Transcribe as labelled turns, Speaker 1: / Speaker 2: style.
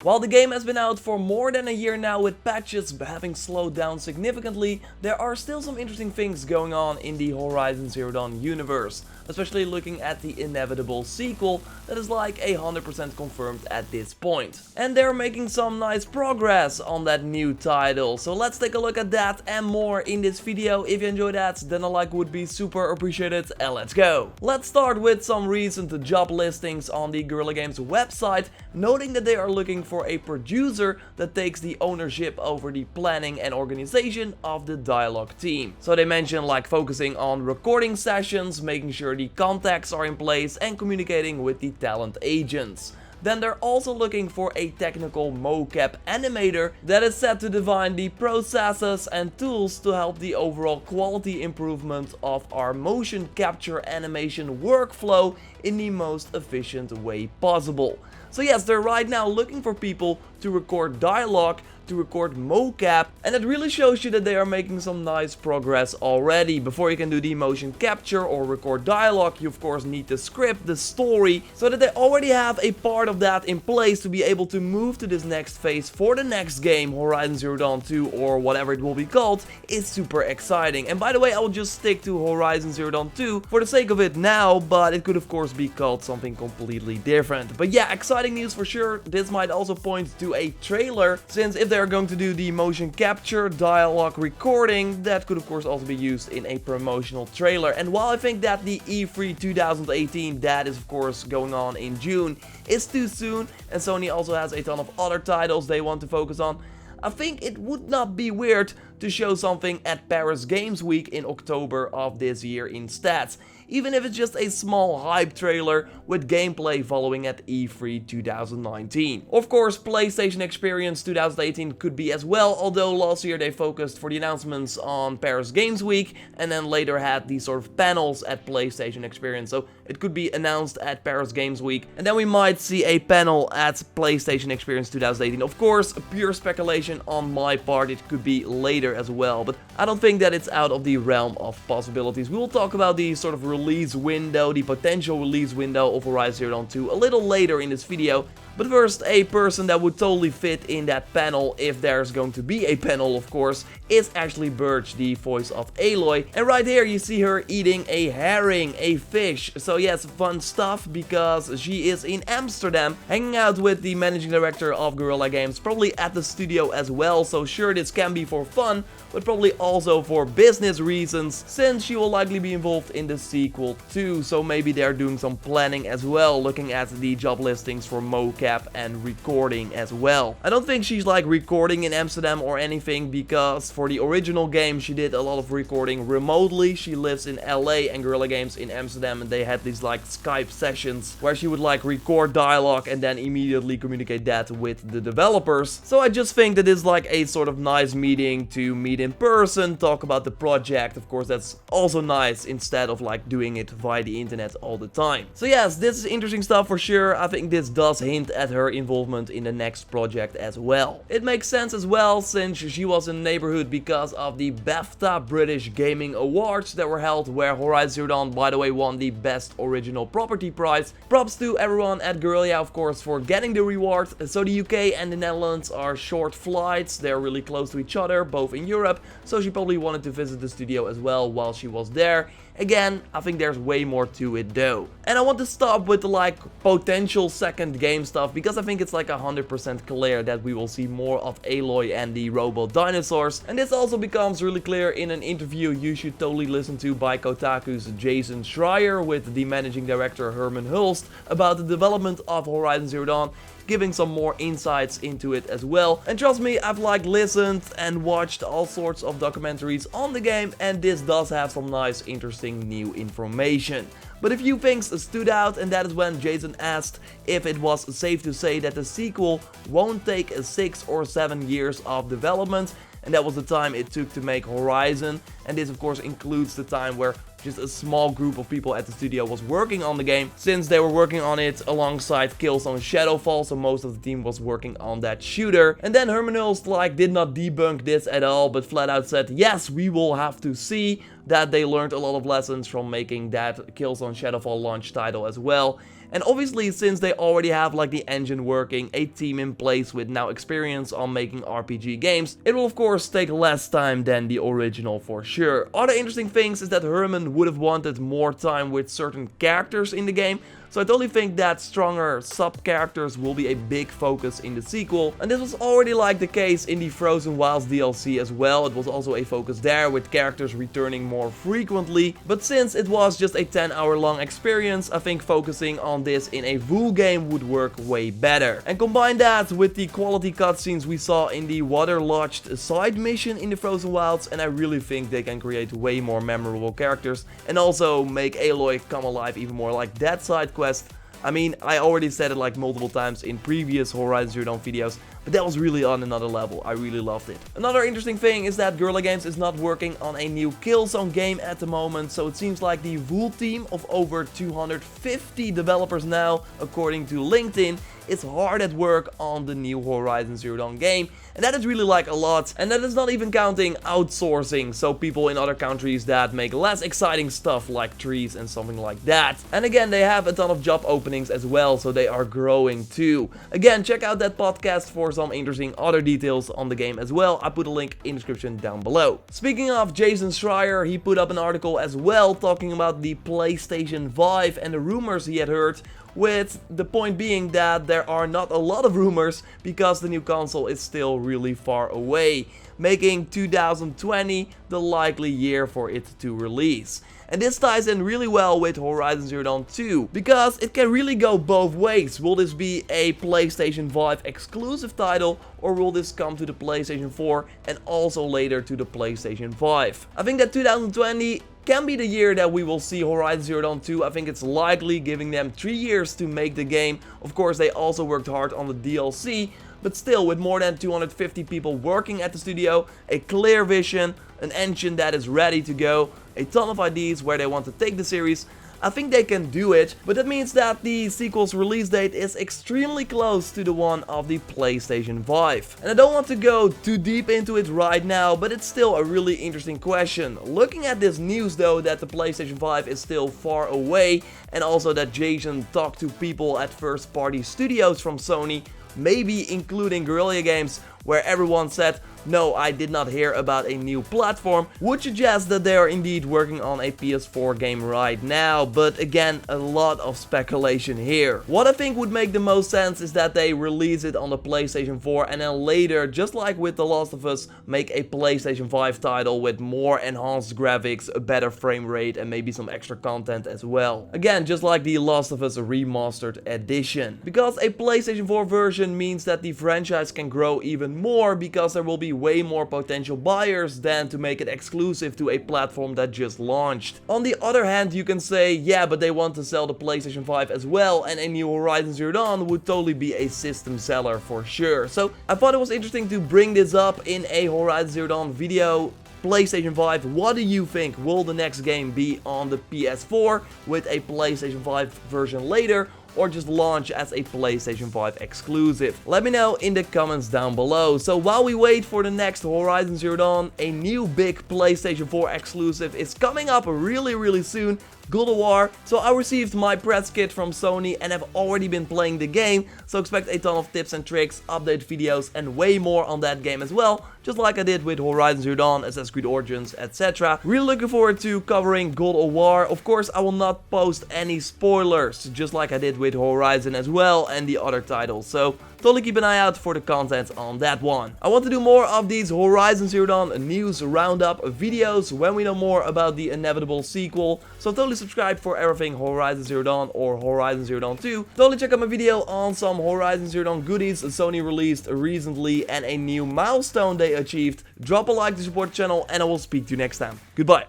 Speaker 1: While the game has been out for more than a year now with patches having slowed down significantly, there are still some interesting things going on in the Horizon Zero Dawn universe, especially looking at the inevitable sequel that is like 100% confirmed at this point. And they're making some nice progress on that new title, so let's take a look at that and more in this video. If you enjoyed that, then a like would be super appreciated, and let's go! Let's start with some recent job listings on the Guerrilla Games website, noting that they are looking for a producer that takes the ownership over the planning and organization of the dialogue team. So they mention like focusing on recording sessions, making sure the contacts are in place and communicating with the talent agents. Then they're also looking for a technical mocap animator that is set to define the processes and tools to help the overall quality improvement of our motion capture animation workflow in the most efficient way possible. So yes, they're right now looking for people to record dialogue, to record mocap, and it really shows you that they are making some nice progress already. Before you can do the motion capture or record dialogue, you of course need the script, the story, so that they already have a part of that in place to be able to move to this next phase for the next game, Horizon Zero Dawn 2 or whatever it will be called, is super exciting. And by the way, I will just stick to Horizon Zero Dawn 2 for the sake of it now, but it could of course be called something completely different. But yeah, exciting news for sure. This might also point to a trailer, since if they're going to do the motion capture, dialogue recording, that could of course also be used in a promotional trailer. And while I think that the E3 2018, that is of course going on in June, is too soon, and Sony also has a ton of other titles they want to focus on, I think it would not be weird to show something at Paris Games Week in October of this year instead. Even if it's just a small hype trailer with gameplay following at E3 2019. Of course, PlayStation Experience 2018 could be as well, although last year they focused for the announcements on Paris Games Week and then later had these sort of panels at PlayStation Experience, so it could be announced at Paris Games Week and then we might see a panel at PlayStation Experience 2018. Of course, pure speculation on my part, it could be later as well, but I don't think that it's out of the realm of possibilities. We will talk about the sort of release window, the potential release window of Horizon Zero Dawn 2 a little later in this video. But first, a person that would totally fit in that panel, if there's going to be a panel of course, is Ashley Burch, the voice of Aloy. And right here you see her eating a herring, a fish. So yes, fun stuff, because she is in Amsterdam, hanging out with the managing director of Guerrilla Games, probably at the studio as well. So sure, this can be for fun, but probably also for business reasons, since she will likely be involved in the sequel too. So maybe they're doing some planning as well, looking at the job listings for mocap and recording as well. I don't think she's like recording in Amsterdam or anything, because for the original game she did a lot of recording remotely. She lives in LA and Guerrilla Games in Amsterdam, and they had these like Skype sessions where she would like record dialogue and then immediately communicate that with the developers. So I just think that it's like a sort of nice meeting to meet in person, talk about the project. Of course, that's also nice instead of like doing it via the internet all the time. So yes, this is interesting stuff for sure. I think this does hint at her involvement in the next project as well. It makes sense as well, since she was in the neighborhood because of the BAFTA British Gaming Awards that were held, where Horizon Zero Dawn, by the way, won the Best Original Property prize. Props to everyone at Guerrilla, of course, for getting the reward. So the UK and the Netherlands are short flights, they're really close to each other, both in Europe, so she probably wanted to visit the studio as well while she was there. Again, I think there's way more to it though. And I want to stop with the like potential second game stuff, because I think it's like 100% clear that we will see more of Aloy and the robot dinosaurs. And this also becomes really clear in an interview you should totally listen to by Kotaku's Jason Schreier with the managing director Herman Hulst about the development of Horizon Zero Dawn, giving some more insights into it as well. And trust me, I've like listened and watched all sorts of documentaries on the game, and this does have some nice interesting new information. But a few things stood out, and that is when Jason asked if it was safe to say that the sequel won't take 6 or 7 years of development, and that was the time it took to make Horizon. And this of course includes the time where just a small group of people at the studio was working on the game, since they were working on it alongside Killzone Shadowfall, so most of the team was working on that shooter. And then Herman Hulst like did not debunk this at all, but flat out said, yes, we will have to see, that they learned a lot of lessons from making that Killzone Shadowfall launch title as well. And obviously, since they already have like the engine working, a team in place with now experience on making RPG games, it will of course take less time than the original for sure. Other interesting things is that Herman would have wanted more time with certain characters in the game, so I totally think that stronger sub-characters will be a big focus in the sequel. And this was already like the case in the Frozen Wilds DLC as well. It was also a focus there, with characters returning more frequently. But since it was just a 10-hour long experience, I think focusing on this in a full game would work way better. And combine that with the quality cutscenes we saw in the water-lodged side mission in the Frozen Wilds, and I really think they can create way more memorable characters and also make Aloy come alive even more, like that side quest. I mean, I already said it like multiple times in previous Horizon Zero Dawn videos, but that was really on another level. I really loved it. Another interesting thing is that Guerrilla Games is not working on a new Killzone game at the moment, so it seems like the full team of over 250 developers now, according to LinkedIn, is hard at work on the new Horizon Zero Dawn game, and that is really like a lot, and that is not even counting outsourcing, so people in other countries that make less exciting stuff like trees and something like that. And again, they have a ton of job openings as well, so they are growing too. Again, check out that podcast for some interesting other details on the game as well. I put a link in the description down below. Speaking of Jason Schreier, he put up an article as well talking about the PlayStation 5 and the rumors he had heard, with the point being that there are not a lot of rumors because the new console is still really far away, making 2020 the likely year for it to release. And this ties in really well with Horizon Zero Dawn 2, because it can really go both ways. Will this be a PlayStation 5 exclusive title, or will this come to the PlayStation 4 and also later to the PlayStation 5? I think that 2020 can be the year that we will see Horizon Zero Dawn 2. I think it's likely, giving them 3 years to make the game. Of course, they also worked hard on the DLC, but still, with more than 250 people working at the studio, a clear vision, an engine that is ready to go, a ton of ideas where they want to take the series, I think they can do it, but that means that the sequel's release date is extremely close to the one of the PlayStation 5. And I don't want to go too deep into it right now, but it's still a really interesting question. Looking at this news though, that the PlayStation 5 is still far away, and also that Jason talked to people at first party studios from Sony, maybe including Guerrilla Games, where everyone said, no, I did not hear about a new platform, would suggest that they are indeed working on a PS4 game right now, but again, a lot of speculation here. What I think would make the most sense is that they release it on the PlayStation 4 and then later, just like with The Last of Us, make a PlayStation 5 title with more enhanced graphics, a better frame rate, and maybe some extra content as well. Again, just like The Last of Us Remastered Edition. Because a PlayStation 4 version means that the franchise can grow even more, because there will be way more potential buyers than to make it exclusive to a platform that just launched. On the other hand, you can say, yeah, but they want to sell the PlayStation 5 as well, and a new Horizon Zero Dawn would totally be a system seller for sure. So I thought it was interesting to bring this up in a Horizon Zero Dawn video. PlayStation 5, what do you think? Will the next game be on the PS4 with a PlayStation 5 version later, or just launch as a PlayStation 5 exclusive? Let me know in the comments down below. So while we wait for the next Horizon Zero Dawn, a new big PlayStation 4 exclusive is coming up really soon, God of War. So I received my press kit from Sony and have already been playing the game, so expect a ton of tips and tricks, update videos, and way more on that game as well, just like I did with Horizon Zero Dawn, Assassin's Creed Origins, etc. Really looking forward to covering God of War. Of course, I will not post any spoilers, just like I did with Horizon as well and the other titles, so totally keep an eye out for the content on that one. I want to do more of these Horizon Zero Dawn news roundup videos when we know more about the inevitable sequel, so totally subscribe for everything Horizon Zero Dawn or Horizon Zero Dawn 2. Totally check out my video on some Horizon Zero Dawn goodies Sony released recently and a new milestone they achieved. Drop a like to support the channel, and I will speak to you next time. Goodbye.